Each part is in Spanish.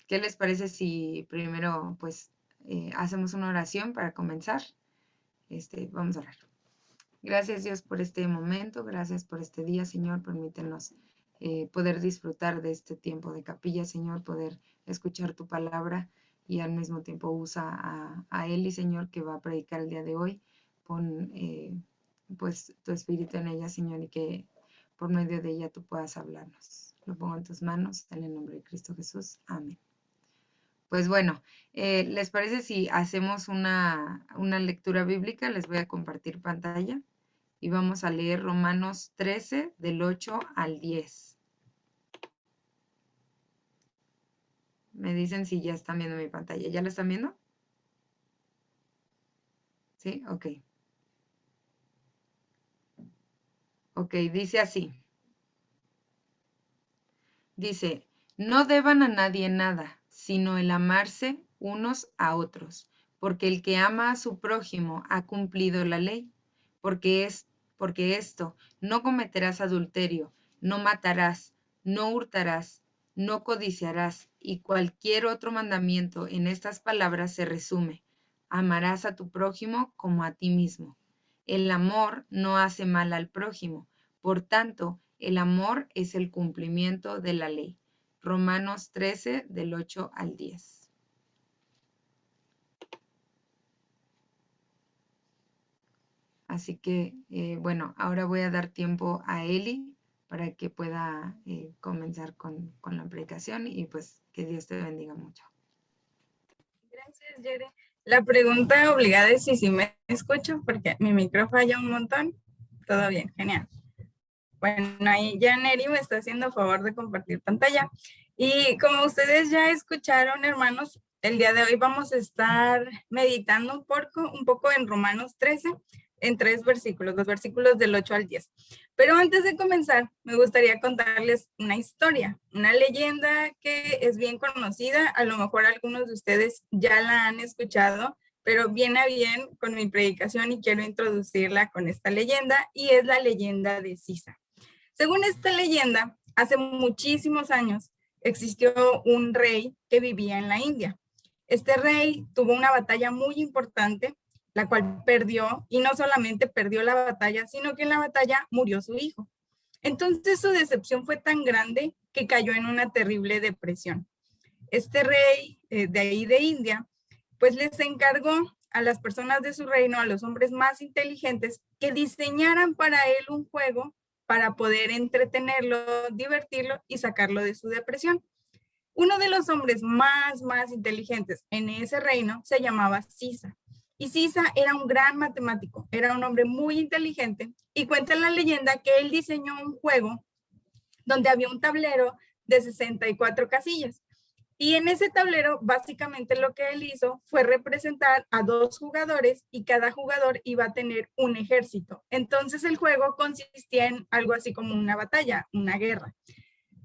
¿Qué les parece si primero pues hacemos una oración para comenzar? Vamos a orar. Gracias Dios por este momento, gracias por este día, Señor. Permítenos poder disfrutar de este tiempo de capilla, Señor, poder escuchar tu palabra y al mismo tiempo usa a Eli, Señor, que va a predicar el día de hoy. Pon pues tu espíritu en ella, Señor, y que por medio de ella tú puedas hablarnos. Lo pongo en tus manos, en el nombre de Cristo Jesús. Amén. Pues bueno, ¿les parece si hacemos una lectura bíblica? Les voy a compartir pantalla y vamos a leer Romanos 13 del 8 al 10. Me dicen si ya están viendo mi pantalla. ¿Ya la están viendo? ¿Sí? Ok. Ok, dice así. Dice, no deban a nadie nada, sino el amarse unos a otros, porque el que ama a su prójimo ha cumplido la ley, porque esto, no cometerás adulterio, no matarás, no hurtarás, no codiciarás, y cualquier otro mandamiento en estas palabras se resume, amarás a tu prójimo como a ti mismo. El amor no hace mal al prójimo, por tanto, el amor es el cumplimiento de la ley. Romanos 13, del 8 al 10. Así que, bueno, ahora voy a dar tiempo a Eli para que pueda comenzar con la predicación y pues que Dios te bendiga mucho. Gracias, Yere. La pregunta obligada es si me escucho, porque mi micro falla un montón. Todo bien, genial. Bueno, ahí ya Neri me está haciendo favor de compartir pantalla. Y como ustedes ya escucharon, hermanos, el día de hoy vamos a estar meditando un poco en Romanos 13, en 3 versículos, los versículos del 8 al 10. Pero antes de comenzar, me gustaría contarles una historia, una leyenda que es bien conocida. A lo mejor algunos de ustedes ya la han escuchado, pero viene a bien con mi predicación y quiero introducirla con esta leyenda, y es la leyenda de Sisa. Según esta leyenda, hace muchísimos años existió un rey que vivía en la India. Este rey tuvo una batalla muy importante, la cual perdió, y no solamente perdió la batalla, sino que en la batalla murió su hijo. Entonces su decepción fue tan grande que cayó en una terrible depresión. Este rey de ahí de India, pues les encargó a las personas de su reino, a los hombres más inteligentes, que diseñaran para él un juego para poder entretenerlo, divertirlo y sacarlo de su depresión. Uno de los hombres más inteligentes en ese reino se llamaba Sisa. Y Sisa era un gran matemático, era un hombre muy inteligente, y cuenta la leyenda que él diseñó un juego donde había un tablero de 64 casillas. Y en ese tablero, básicamente lo que él hizo fue representar a 2 jugadores, y cada jugador iba a tener un ejército. Entonces el juego consistía en algo así como una batalla, una guerra.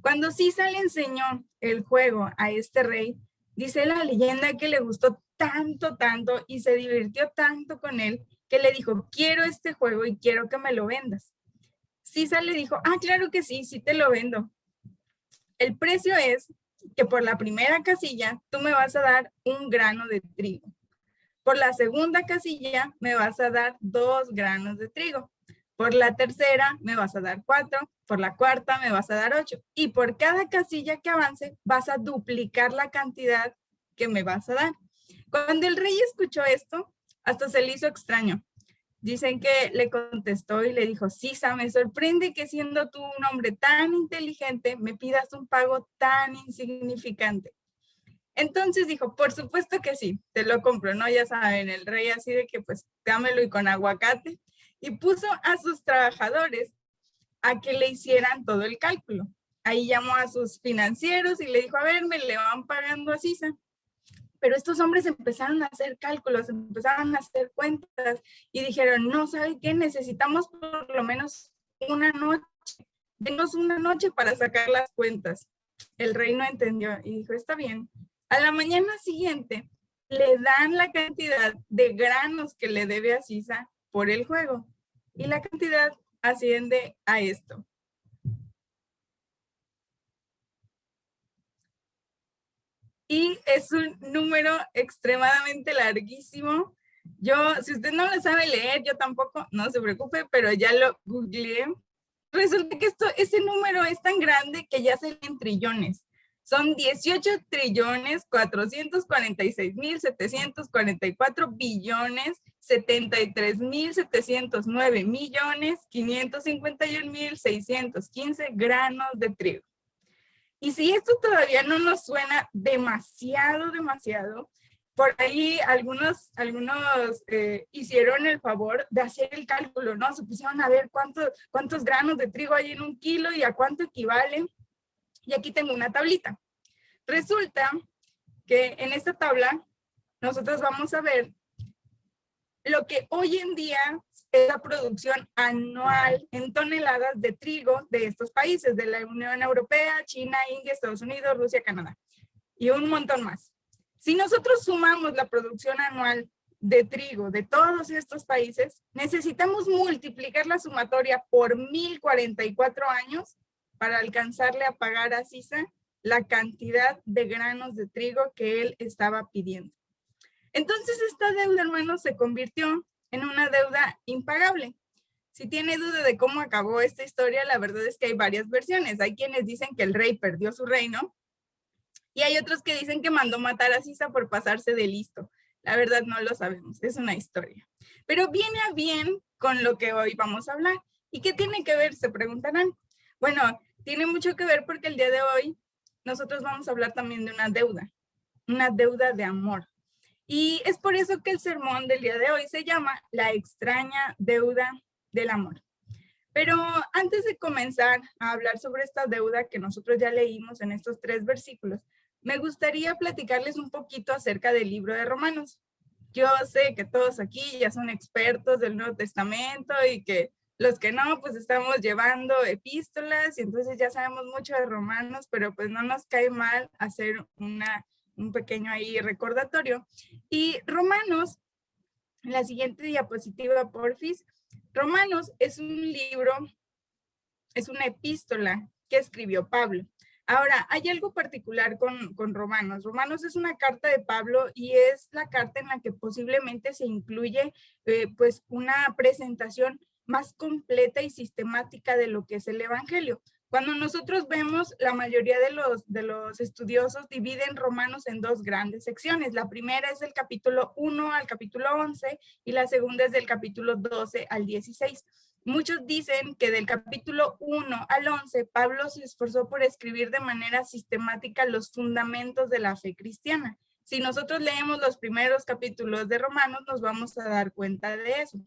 Cuando Sisa le enseñó el juego a este rey, dice la leyenda que le gustó tanto y se divirtió tanto con él, que le dijo, quiero este juego y quiero que me lo vendas. Sisa le dijo, claro que sí, sí te lo vendo. El precio es que por la primera casilla tú me vas a dar 1 grano de trigo. Por la segunda casilla me vas a dar 2 granos de trigo. Por la tercera me vas a dar 4. Por la cuarta me vas a dar 8. Y por cada casilla que avance vas a duplicar la cantidad que me vas a dar. Cuando el rey escuchó esto, hasta se le hizo extraño. Dicen que le contestó y le dijo, Sisa, me sorprende que siendo tú un hombre tan inteligente me pidas un pago tan insignificante. Entonces dijo, por supuesto que sí, te lo compro, ¿no? Ya saben, el rey así de que pues dámelo y con aguacate. Y puso a sus trabajadores a que le hicieran todo el cálculo. Ahí llamó a sus financieros y le dijo, a ver, me le van pagando a Sisa. Pero estos hombres empezaron a hacer cálculos, empezaron a hacer cuentas y dijeron, no, ¿sabe qué? Necesitamos por lo menos una noche, denos una noche para sacar las cuentas. El rey no entendió y dijo, está bien. A la mañana siguiente le dan la cantidad de granos que le debe a Sisa por el juego, y la cantidad asciende a esto. y es un número extremadamente larguísimo. Si usted no lo sabe leer, yo tampoco, no se preocupe, pero ya lo googleé. Resulta que ese número es tan grande que ya se lee en trillones. Son 18.446.744 billones, 73.709.551.615 granos de trigo. Y si esto todavía no nos suena demasiado, por ahí algunos hicieron el favor de hacer el cálculo, ¿no? Se pusieron a ver cuántos granos de trigo hay en 1 kilo y a cuánto equivale. Y aquí tengo una tablita. Resulta que en esta tabla nosotros vamos a ver lo que hoy en día es la producción anual en toneladas de trigo de estos países, de la Unión Europea, China, India, Estados Unidos, Rusia, Canadá y un montón más. Si nosotros sumamos la producción anual de trigo de todos estos países, necesitamos multiplicar la sumatoria por 1044 años para alcanzarle a pagar a Sisa la cantidad de granos de trigo que él estaba pidiendo. Entonces esta deuda, hermanos, se convirtió en una deuda impagable. Si tiene duda de cómo acabó esta historia, la verdad es que hay varias versiones. Hay quienes dicen que el rey perdió su reino y hay otros que dicen que mandó matar a Sisa por pasarse de listo. La verdad no lo sabemos, es una historia. Pero viene a bien con lo que hoy vamos a hablar. ¿Y qué tiene que ver? Se preguntarán. Bueno, tiene mucho que ver porque el día de hoy nosotros vamos a hablar también de una deuda de amor. Y es por eso que el sermón del día de hoy se llama La extraña deuda del amor. Pero antes de comenzar a hablar sobre esta deuda que nosotros ya leímos en estos 3 versículos, me gustaría platicarles un poquito acerca del libro de Romanos. Yo sé que todos aquí ya son expertos del Nuevo Testamento y que los que no, pues estamos llevando epístolas y entonces ya sabemos mucho de Romanos, pero pues no nos cae mal hacer un pequeño ahí recordatorio. Y Romanos, en la siguiente diapositiva, porfis, Romanos es un libro, es una epístola que escribió Pablo. Ahora, hay algo particular con Romanos. Romanos es una carta de Pablo y es la carta en la que posiblemente se incluye pues una presentación más completa y sistemática de lo que es el Evangelio. Cuando nosotros vemos, la mayoría de los estudiosos dividen Romanos en 2 grandes secciones. La primera es del capítulo 1 al capítulo 11 y la segunda es del capítulo 12 al 16. Muchos dicen que del capítulo 1 al 11, Pablo se esforzó por escribir de manera sistemática los fundamentos de la fe cristiana. Si nosotros leemos los primeros capítulos de Romanos, nos vamos a dar cuenta de eso.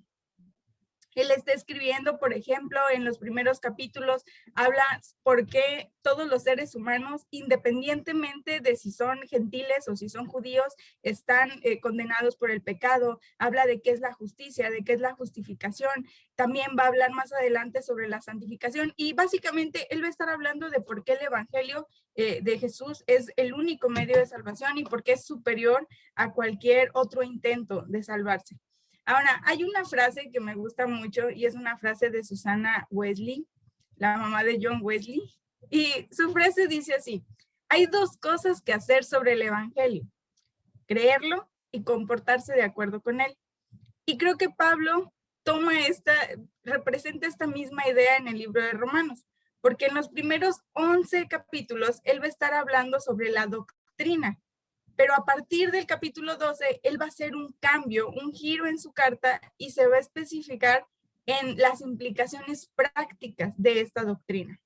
Él está escribiendo, por ejemplo, en los primeros capítulos, habla por qué todos los seres humanos, independientemente de si son gentiles o si son judíos, están condenados por el pecado. Habla de qué es la justicia, de qué es la justificación. También va a hablar más adelante sobre la santificación y básicamente él va a estar hablando de por qué el evangelio de Jesús es el único medio de salvación y por qué es superior a cualquier otro intento de salvarse. Ahora, hay una frase que me gusta mucho y es una frase de Susana Wesley, la mamá de John Wesley, y su frase dice así: hay 2 cosas que hacer sobre el evangelio: creerlo y comportarse de acuerdo con él. Y creo que Pablo representa esta misma idea en el libro de Romanos, porque en los primeros 11 capítulos él va a estar hablando sobre la doctrina. Pero a partir del capítulo 12, él va a hacer un cambio, un giro en su carta y se va a especificar en las implicaciones prácticas de esta doctrina.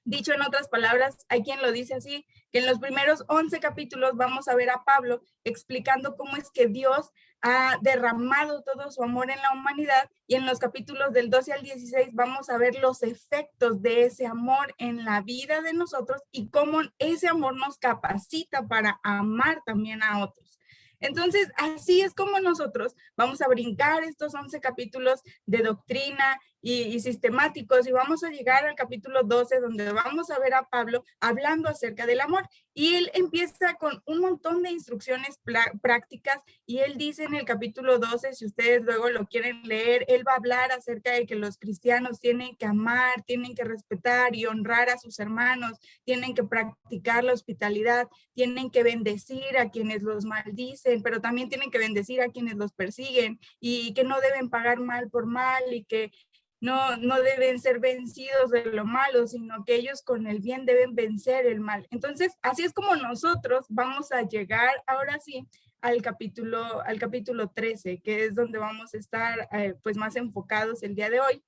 Dicho en otras palabras, hay quien lo dice así, que en los primeros 11 capítulos vamos a ver a Pablo explicando cómo es que Dios ha derramado todo su amor en la humanidad y en los capítulos del 12 al 16 vamos a ver los efectos de ese amor en la vida de nosotros y cómo ese amor nos capacita para amar también a otros. Entonces, así es como nosotros vamos a brincar estos 11 capítulos de doctrina y sistemáticos, y vamos a llegar al capítulo 12, donde vamos a ver a Pablo hablando acerca del amor. Y él empieza con un montón de instrucciones prácticas, y él dice en el capítulo 12, si ustedes luego lo quieren leer, él va a hablar acerca de que los cristianos tienen que amar, tienen que respetar y honrar a sus hermanos, tienen que practicar la hospitalidad, tienen que bendecir a quienes los maldicen, pero también tienen que bendecir a quienes los persiguen, y que no deben pagar mal por mal, y que no deben ser vencidos de lo malo, sino que ellos con el bien deben vencer el mal. Entonces, así es como nosotros vamos a llegar ahora sí al capítulo 13, que es donde vamos a estar pues más enfocados el día de hoy.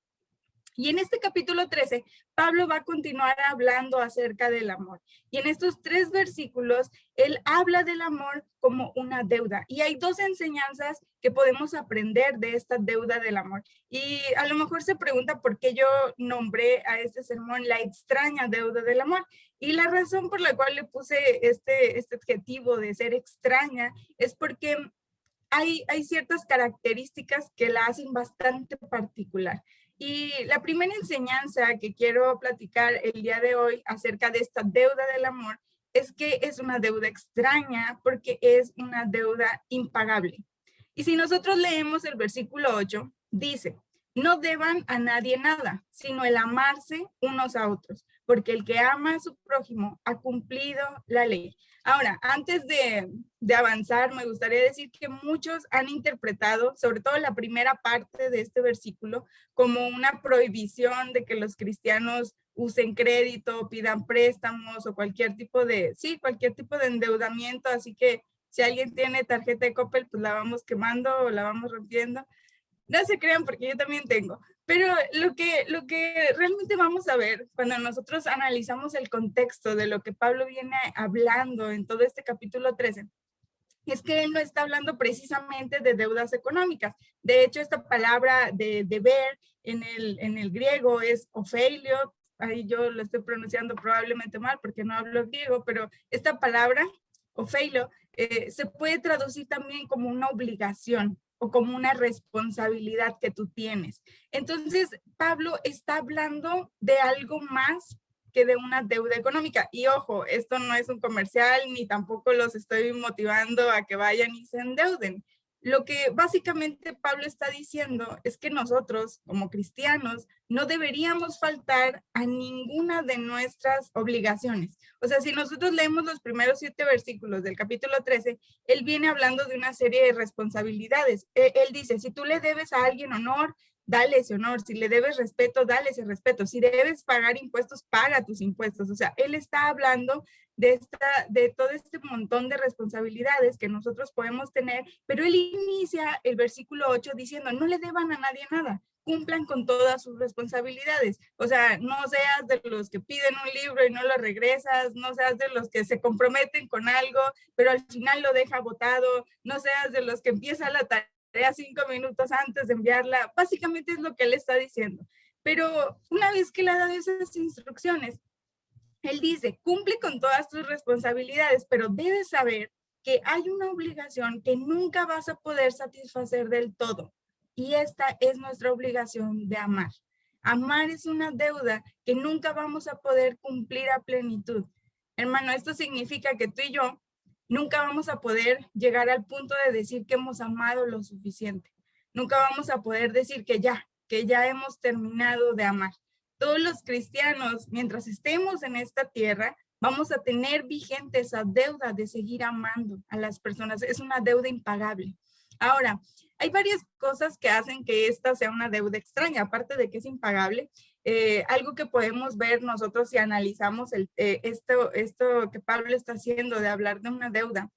Y en este capítulo 13, Pablo va a continuar hablando acerca del amor. Y en estos 3 versículos, él habla del amor como una deuda. Y hay 2 enseñanzas que podemos aprender de esta deuda del amor. Y a lo mejor se pregunta por qué yo nombré a este sermón la extraña deuda del amor. Y la razón por la cual le puse este adjetivo de ser extraña es porque hay ciertas características que la hacen bastante particular. Y la primera enseñanza que quiero platicar el día de hoy acerca de esta deuda del amor es que es una deuda extraña porque es una deuda impagable. Y si nosotros leemos el versículo 8, dice, no deban a nadie nada, sino el amarse unos a otros, porque el que ama a su prójimo ha cumplido la ley. Ahora, antes de avanzar, me gustaría decir que muchos han interpretado, sobre todo la primera parte de este versículo, como una prohibición de que los cristianos usen crédito, pidan préstamos o cualquier tipo de endeudamiento. Así que si alguien tiene tarjeta de Coppel, pues la vamos quemando o la vamos rompiendo. No se crean, porque yo también tengo. Pero lo que realmente vamos a ver cuando nosotros analizamos el contexto de lo que Pablo viene hablando en todo este capítulo 13, es que él no está hablando precisamente de deudas económicas. De hecho, esta palabra de deber en el griego es opheilio. Ahí yo lo estoy pronunciando probablemente mal porque no hablo griego, pero esta palabra, opheilio, se puede traducir también como una obligación o como una responsabilidad que tú tienes. Entonces, Pablo está hablando de algo más que de una deuda económica. Y ojo, esto no es un comercial, ni tampoco los estoy motivando a que vayan y se endeuden. Lo que básicamente Pablo está diciendo es que nosotros, como cristianos, no deberíamos faltar a ninguna de nuestras obligaciones. O sea, si nosotros leemos los primeros 7 versículos del capítulo 13, él viene hablando de una serie de responsabilidades. Él dice, si tú le debes a alguien honor, dale ese honor. Si le debes respeto, dale ese respeto. Si debes pagar impuestos, paga tus impuestos. O sea, él está hablando de todo este montón de responsabilidades que nosotros podemos tener, pero él inicia el versículo 8 diciendo, no le deban a nadie nada, cumplan con todas sus responsabilidades. O sea, no seas de los que piden un libro y no lo regresas, no seas de los que se comprometen con algo, pero al final lo deja botado, no seas de los que empieza la tarea 5 minutos antes de enviarla. Básicamente es lo que él está diciendo. Pero una vez que le ha dado esas instrucciones, él dice, cumple con todas tus responsabilidades, pero debes saber que hay una obligación que nunca vas a poder satisfacer del todo. Y esta es nuestra obligación de amar. Amar es una deuda que nunca vamos a poder cumplir a plenitud. Hermano, esto significa que tú y yo nunca vamos a poder llegar al punto de decir que hemos amado lo suficiente. Nunca vamos a poder decir que ya hemos terminado de amar. Todos los cristianos, mientras estemos en esta tierra, vamos a tener vigente esa deuda de seguir amando a las personas. Es una deuda impagable. Ahora, hay varias cosas que hacen que esta sea una deuda extraña, aparte de que es impagable. Algo que podemos ver nosotros si analizamos esto que Pablo está haciendo de hablar de una deuda.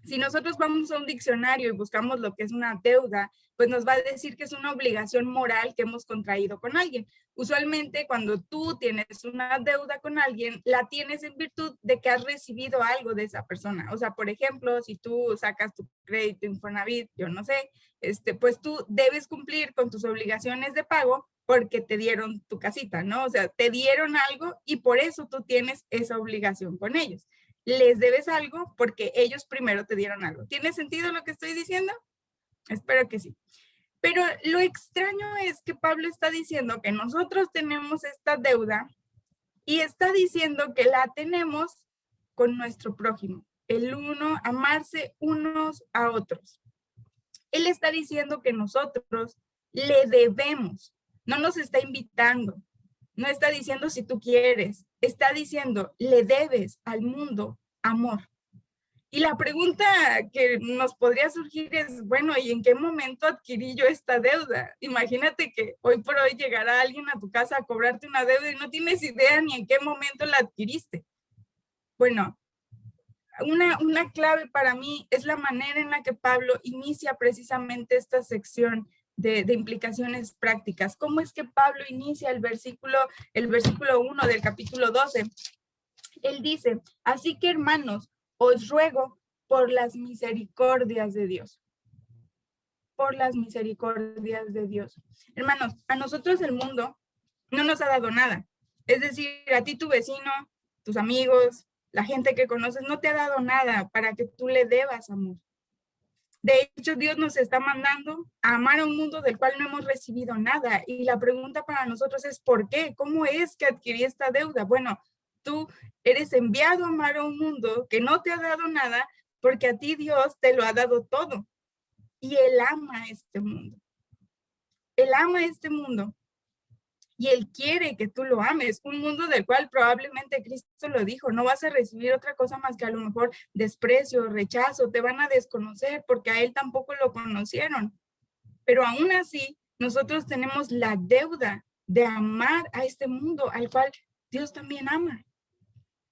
Si nosotros vamos a un diccionario y buscamos lo que es una deuda, pues nos va a decir que es una obligación moral que hemos contraído con alguien. Usualmente cuando tú tienes una deuda con alguien, la tienes en virtud de que has recibido algo de esa persona. O sea, por ejemplo, si tú sacas tu crédito Infonavit, yo no sé, pues tú debes cumplir con tus obligaciones de pago porque te dieron tu casita, ¿no? O sea, te dieron algo y por eso tú tienes esa obligación con ellos. Les debes algo porque ellos primero te dieron algo. ¿Tiene sentido lo que estoy diciendo? Espero que sí. Pero lo extraño es que Pablo está diciendo que nosotros tenemos esta deuda y está diciendo que la tenemos con nuestro prójimo, el uno, amarse unos a otros. Él está diciendo que nosotros le debemos, no nos está invitando, no está diciendo si tú quieres, está diciendo le debes al mundo amor. Y la pregunta que nos podría surgir es, bueno, ¿y en qué momento adquirí yo esta deuda? Imagínate que hoy por hoy llegará alguien a tu casa a cobrarte una deuda y no tienes idea ni en qué momento la adquiriste. Bueno, una clave para mí es la manera en la que Pablo inicia precisamente esta sección de implicaciones prácticas. ¿Cómo es que Pablo inicia el versículo 1 del capítulo 12? Él dice, así que hermanos, os ruego por las misericordias de Dios. Por las misericordias de Dios. Hermanos, a nosotros el mundo no nos ha dado nada. Es decir, a ti tu vecino, tus amigos, la gente que conoces, no te ha dado nada para que tú le debas amor. De hecho, Dios nos está mandando a amar a un mundo del cual no hemos recibido nada. Y la pregunta para nosotros es, ¿por qué? ¿Cómo es que adquirí esta deuda? Bueno, tú eres enviado a amar a un mundo que no te ha dado nada porque a ti Dios te lo ha dado todo. Y Él ama este mundo. Él ama este mundo. Y Él quiere que tú lo ames, un mundo del cual probablemente Cristo lo dijo, no vas a recibir otra cosa más que a lo mejor desprecio, rechazo, te van a desconocer porque a Él tampoco lo conocieron. Pero aún así, nosotros tenemos la deuda de amar a este mundo al cual Dios también ama.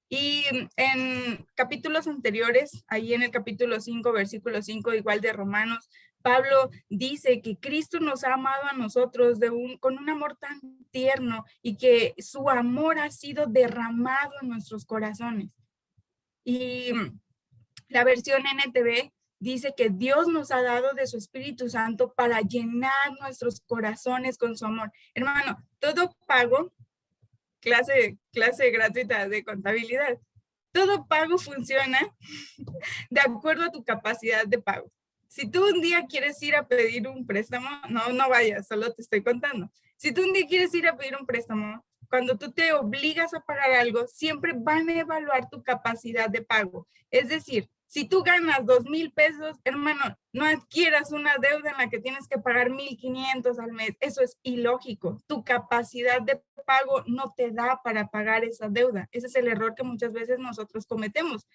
Y en capítulos anteriores, ahí en el capítulo 5, versículo 5, igual de Romanos, Pablo dice que Cristo nos ha amado a nosotros con un amor tan tierno y que su amor ha sido derramado en nuestros corazones. Y la versión NTV dice que Dios nos ha dado de su Espíritu Santo para llenar nuestros corazones con su amor. Hermano, todo pago, clase gratuita de contabilidad, todo pago funciona de acuerdo a tu capacidad de pago. Si tú un día quieres ir a pedir un préstamo, no vayas, solo te estoy contando. Si tú un día quieres ir a pedir un préstamo, cuando tú te obligas a pagar algo, siempre van a evaluar tu capacidad de pago. Es decir, si tú ganas 2,000 pesos, hermano, no adquieras una deuda en la que tienes que pagar 1,500 al mes. Eso es ilógico. Tu capacidad de pago no te da para pagar esa deuda. Ese es el error que muchas veces nosotros cometemos.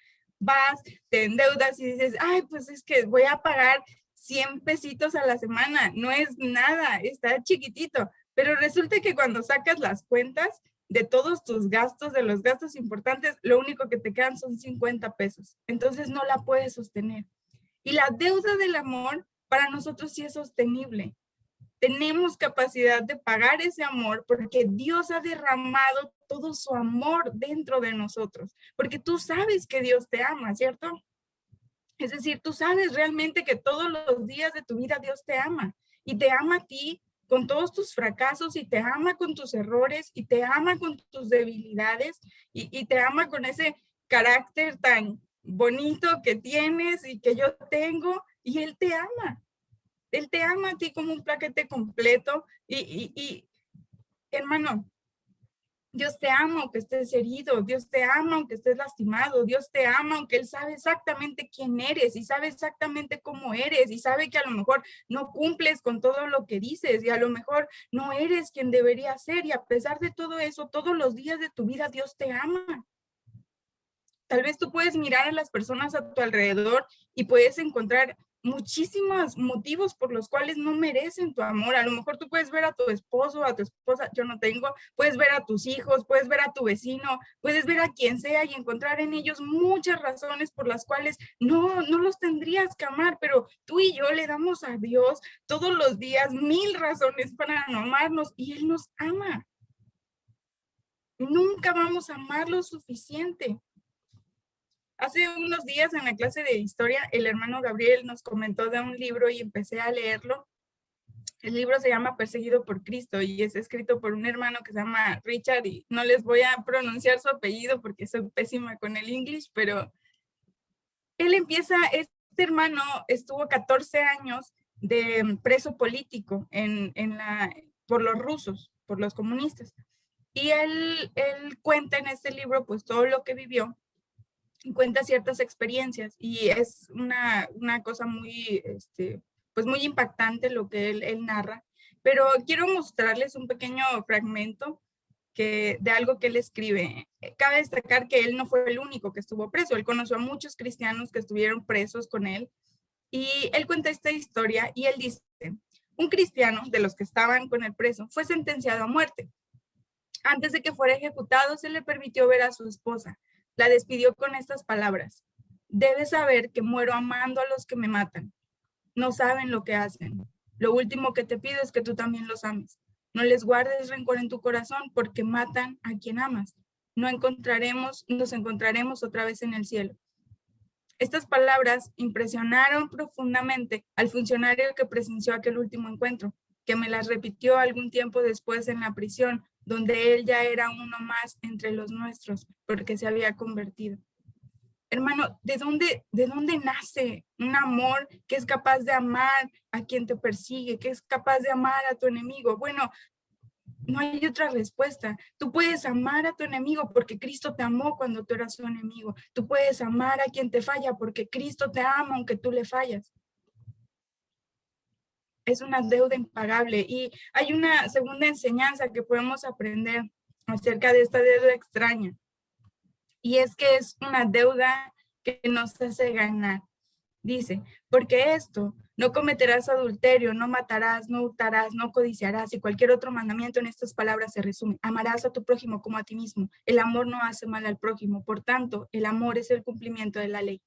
Vas, te endeudas y dices, ay, pues es que voy a pagar 100 pesitos a la semana. No es nada, está chiquitito. Pero resulta que cuando sacas las cuentas de todos tus gastos, de los gastos importantes, lo único que te quedan son 50 pesos. Entonces no la puedes sostener. Y la deuda del amor para nosotros sí es sostenible. Tenemos capacidad de pagar ese amor porque Dios ha derramado todo su amor dentro de nosotros. Porque tú sabes que Dios te ama, ¿cierto? Es decir, tú sabes realmente que todos los días de tu vida Dios te ama. Y te ama a ti con todos tus fracasos y te ama con tus errores y te ama con tus debilidades y te ama con ese carácter tan bonito que tienes y que yo tengo y Él te ama. Él te ama a ti como un paquete completo y hermano, Dios te ama aunque estés herido, Dios te ama aunque estés lastimado, Dios te ama aunque Él sabe exactamente quién eres y sabe exactamente cómo eres y sabe que a lo mejor no cumples con todo lo que dices y a lo mejor no eres quien deberías ser y a pesar de todo eso, todos los días de tu vida Dios te ama. Tal vez tú puedes mirar a las personas a tu alrededor y puedes encontrar muchísimos motivos por los cuales no merecen tu amor. A lo mejor tú puedes ver a tu esposo, a tu esposa, yo no tengo, puedes ver a tus hijos, puedes ver a tu vecino, puedes ver a quien sea y encontrar en ellos muchas razones por las cuales no los tendrías que amar, pero tú y yo le damos a Dios todos los días 1,000 razones para no amarnos y Él nos ama. Nunca vamos a amar lo suficiente. Hace unos días en la clase de historia, el hermano Gabriel nos comentó de un libro y empecé a leerlo. El libro se llama Perseguido por Cristo y es escrito por un hermano que se llama Richard y no les voy a pronunciar su apellido porque soy pésima con el inglés, pero él empieza, este hermano estuvo 14 años de preso político por los rusos, por los comunistas. Y él cuenta en este libro pues todo lo que vivió, cuenta ciertas experiencias y es una cosa muy, pues muy impactante lo que él narra. Pero quiero mostrarles un pequeño fragmento de algo que él escribe. Cabe destacar que él no fue el único que estuvo preso, él conoció a muchos cristianos que estuvieron presos con él y él cuenta esta historia y él dice, un cristiano de los que estaban con el preso fue sentenciado a muerte. Antes de que fuera ejecutado, se le permitió ver a su esposa. La despidió con estas palabras: debes saber que muero amando a los que me matan. No saben lo que hacen. Lo último que te pido es que tú también los ames. No les guardes rencor en tu corazón porque matan a quien amas. Nos encontraremos otra vez en el cielo. Estas palabras impresionaron profundamente al funcionario que presenció aquel último encuentro, que me las repitió algún tiempo después en la prisión, donde él ya era uno más entre los nuestros, porque se había convertido. Hermano, ¿de dónde nace un amor que es capaz de amar a quien te persigue, que es capaz de amar a tu enemigo? Bueno, no hay otra respuesta. Tú puedes amar a tu enemigo porque Cristo te amó cuando tú eras su enemigo. Tú puedes amar a quien te falla porque Cristo te ama aunque tú le fallas. Es una deuda impagable. Y hay una segunda enseñanza que podemos aprender acerca de esta deuda extraña. Y es que es una deuda que nos hace ganar. Dice, porque esto, no cometerás adulterio, no matarás, no hurtarás, no codiciarás, y cualquier otro mandamiento en estas palabras se resume. Amarás a tu prójimo como a ti mismo. El amor no hace mal al prójimo. Por tanto, el amor es el cumplimiento de la ley.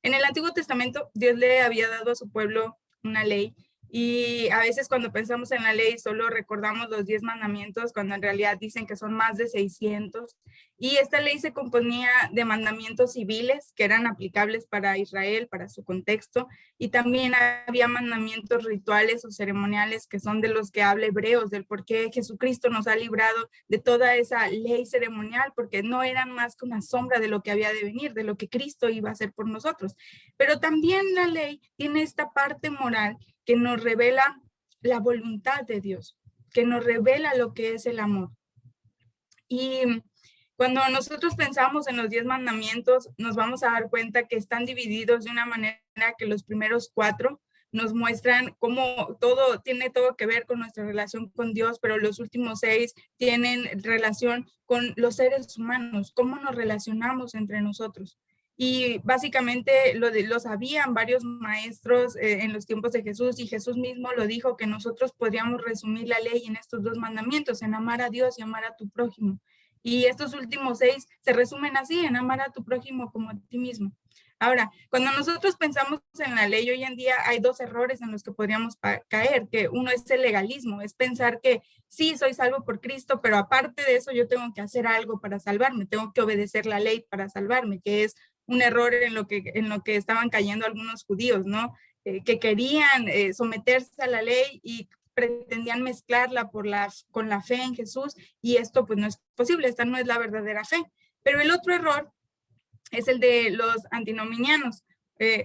En el Antiguo Testamento, Dios le había dado a su pueblo una ley y a veces cuando pensamos en la ley solo recordamos los 10 mandamientos cuando en realidad dicen que son más de 600. Y esta ley se componía de mandamientos civiles que eran aplicables para Israel, para su contexto, y también había mandamientos rituales o ceremoniales que son de los que habla Hebreos, del por qué Jesucristo nos ha librado de toda esa ley ceremonial, porque no eran más que una sombra de lo que había de venir, de lo que Cristo iba a hacer por nosotros. Pero también la ley tiene esta parte moral que nos revela la voluntad de Dios, que nos revela lo que es el amor. Y cuando nosotros pensamos en los 10 mandamientos, nos vamos a dar cuenta que están divididos de una manera que los primeros 4 nos muestran cómo tiene todo que ver con nuestra relación con Dios, pero los últimos 6 tienen relación con los seres humanos, cómo nos relacionamos entre nosotros. Y básicamente lo sabían varios maestros en los tiempos de Jesús, y Jesús mismo lo dijo, que nosotros podríamos resumir la ley en estos 2 mandamientos, en amar a Dios y amar a tu prójimo. Y estos últimos 6 se resumen así, en amar a tu prójimo como a ti mismo. Ahora, cuando nosotros pensamos en la ley hoy en día, hay 2 errores en los que podríamos caer, que uno es el legalismo, es pensar que sí, soy salvo por Cristo, pero aparte de eso yo tengo que hacer algo para salvarme, tengo que obedecer la ley para salvarme, que es un error en lo que estaban cayendo algunos judíos, ¿no? Que querían someterse a la ley y pretendían mezclarla con la fe en Jesús, y esto pues no es posible, esta no es la verdadera fe. Pero el otro error es el de los antinominianos.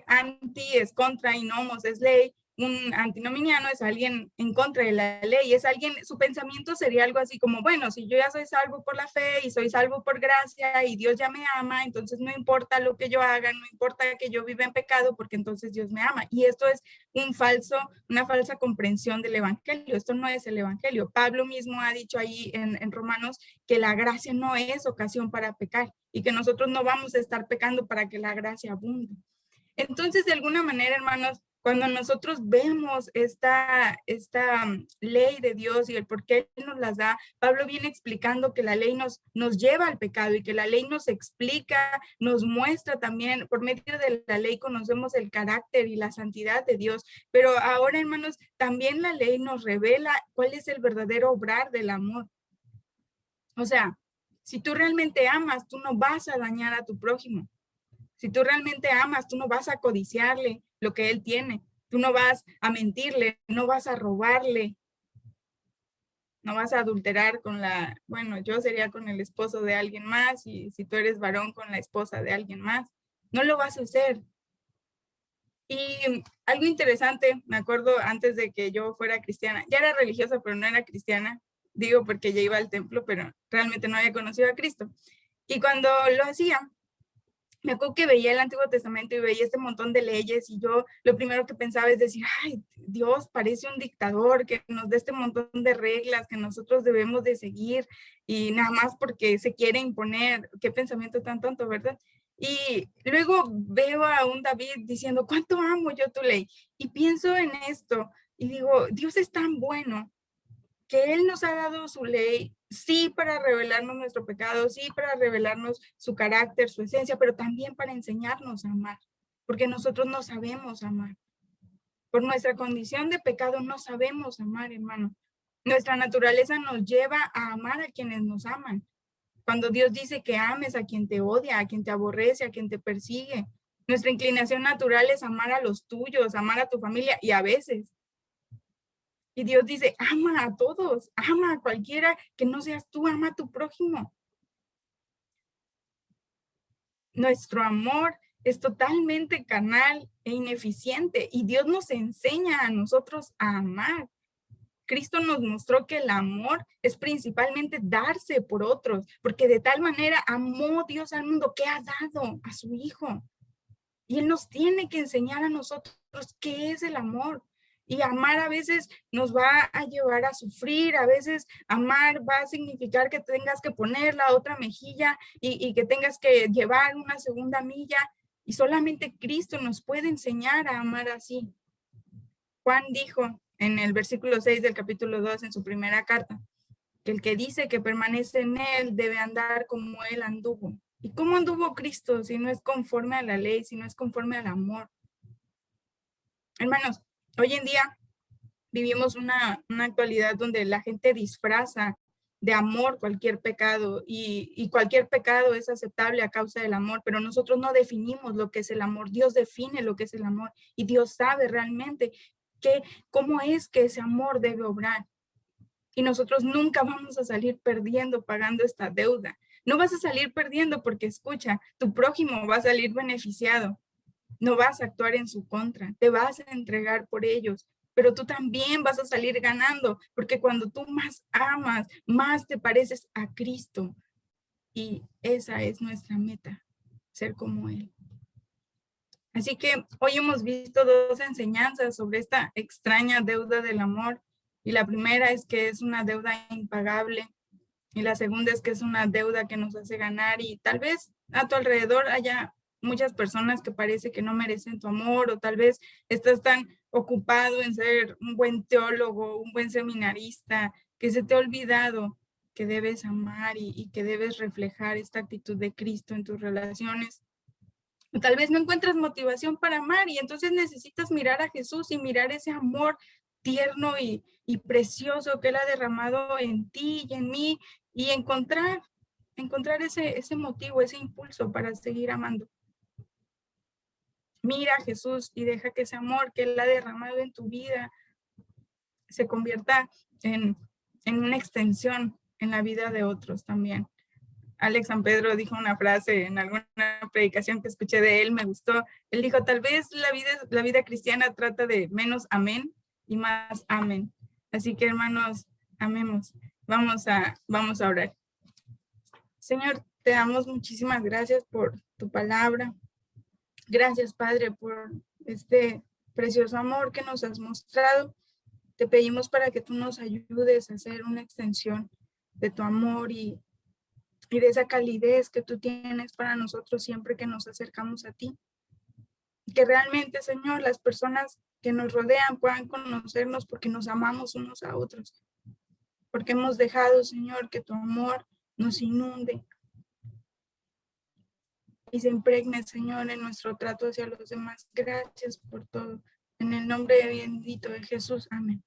Anti es contra y nomos es ley. Un antinominiano es alguien en contra de la ley, es alguien, su pensamiento sería algo así como, bueno, si yo ya soy salvo por la fe y soy salvo por gracia y Dios ya me ama, entonces no importa lo que yo haga, no importa que yo viva en pecado, porque entonces Dios me ama. Y esto es una falsa comprensión del evangelio. Esto no es el evangelio. Pablo mismo ha dicho ahí en Romanos que la gracia no es ocasión para pecar y que nosotros no vamos a estar pecando para que la gracia abunde. Entonces, de alguna manera, hermanos, cuando nosotros vemos esta ley de Dios y el por qué Él nos las da, Pablo viene explicando que la ley nos lleva al pecado y que la ley nos explica, nos muestra también, por medio de la ley conocemos el carácter y la santidad de Dios, pero ahora, hermanos, también la ley nos revela cuál es el verdadero obrar del amor. O sea, si tú realmente amas, tú no vas a dañar a tu prójimo. Si tú realmente amas, tú no vas a codiciarle lo que él tiene. Tú no vas a mentirle, no vas a robarle, no vas a adulterar bueno, yo sería con el esposo de alguien más, y si tú eres varón, con la esposa de alguien más. No lo vas a hacer. Y algo interesante, me acuerdo antes de que yo fuera cristiana, ya era religiosa, pero no era cristiana, digo porque ya iba al templo, pero realmente no había conocido a Cristo. Y cuando lo hacía, me acuerdo que veía el Antiguo Testamento y veía este montón de leyes y yo lo primero que pensaba es decir, ay, Dios parece un dictador que nos dé este montón de reglas que nosotros debemos de seguir y nada más porque se quiere imponer. Qué pensamiento tan tonto, ¿verdad? Y luego veo a un David diciendo, ¿cuánto amo yo tu ley? Y pienso en esto y digo, Dios es tan bueno que Él nos ha dado su ley, sí para revelarnos nuestro pecado, sí para revelarnos su carácter, su esencia, pero también para enseñarnos a amar, porque nosotros no sabemos amar. Por nuestra condición de pecado no sabemos amar, hermano. Nuestra naturaleza nos lleva a amar a quienes nos aman. Cuando Dios dice que ames a quien te odia, a quien te aborrece, a quien te persigue. Nuestra inclinación natural es amar a los tuyos, amar a tu familia y a veces. Y Dios dice, ama a todos, ama a cualquiera que no seas tú, ama a tu prójimo. Nuestro amor es totalmente carnal e ineficiente y Dios nos enseña a nosotros a amar. Cristo nos mostró que el amor es principalmente darse por otros, porque de tal manera amó Dios al mundo que ha dado a su Hijo. Y Él nos tiene que enseñar a nosotros qué es el amor. Y amar a veces nos va a llevar a sufrir, a veces amar va a significar que tengas que poner la otra mejilla y que tengas que llevar una segunda milla. Y solamente Cristo nos puede enseñar a amar así. Juan dijo en el versículo 6 del capítulo 2 en su primera carta, que el que dice que permanece en Él debe andar como Él anduvo. ¿Y cómo anduvo Cristo si no es conforme a la ley, si no es conforme al amor? Hermanos, hoy en día vivimos una actualidad donde la gente disfraza de amor cualquier pecado y cualquier pecado es aceptable a causa del amor, pero nosotros no definimos lo que es el amor. Dios define lo que es el amor y Dios sabe realmente cómo es que ese amor debe obrar. Y nosotros nunca vamos a salir perdiendo pagando esta deuda. No vas a salir perdiendo porque, escucha, tu prójimo va a salir beneficiado. No vas a actuar en su contra, te vas a entregar por ellos, pero tú también vas a salir ganando, porque cuando tú más amas, más te pareces a Cristo. Y esa es nuestra meta, ser como Él. Así que hoy hemos visto dos enseñanzas sobre esta extraña deuda del amor. Y la primera es que es una deuda impagable. Y la segunda es que es una deuda que nos hace ganar. Y tal vez a tu alrededor haya muchas personas que parece que no merecen tu amor, o tal vez estás tan ocupado en ser un buen teólogo, un buen seminarista, que se te ha olvidado que debes amar y que debes reflejar esta actitud de Cristo en tus relaciones. Tal vez no encuentras motivación para amar y entonces necesitas mirar a Jesús y mirar ese amor tierno y precioso que Él ha derramado en ti y en mí y encontrar ese motivo, ese impulso para seguir amando. Mira a Jesús y deja que ese amor que Él ha derramado en tu vida se convierta en una extensión en la vida de otros también. Alex San Pedro dijo una frase en alguna predicación que escuché de él, me gustó. Él dijo, tal vez la vida cristiana trata de menos amén y más amén. Así que, hermanos, amemos. Vamos a orar. Señor, te damos muchísimas gracias por tu palabra. Gracias, Padre, por este precioso amor que nos has mostrado. Te pedimos para que tú nos ayudes a hacer una extensión de tu amor y de esa calidez que tú tienes para nosotros siempre que nos acercamos a ti. Y que realmente, Señor, las personas que nos rodean puedan conocernos porque nos amamos unos a otros. Porque hemos dejado, Señor, que tu amor nos inunde y se impregne, Señor, en nuestro trato hacia los demás. Gracias por todo. En el nombre bendito de Jesús. Amén.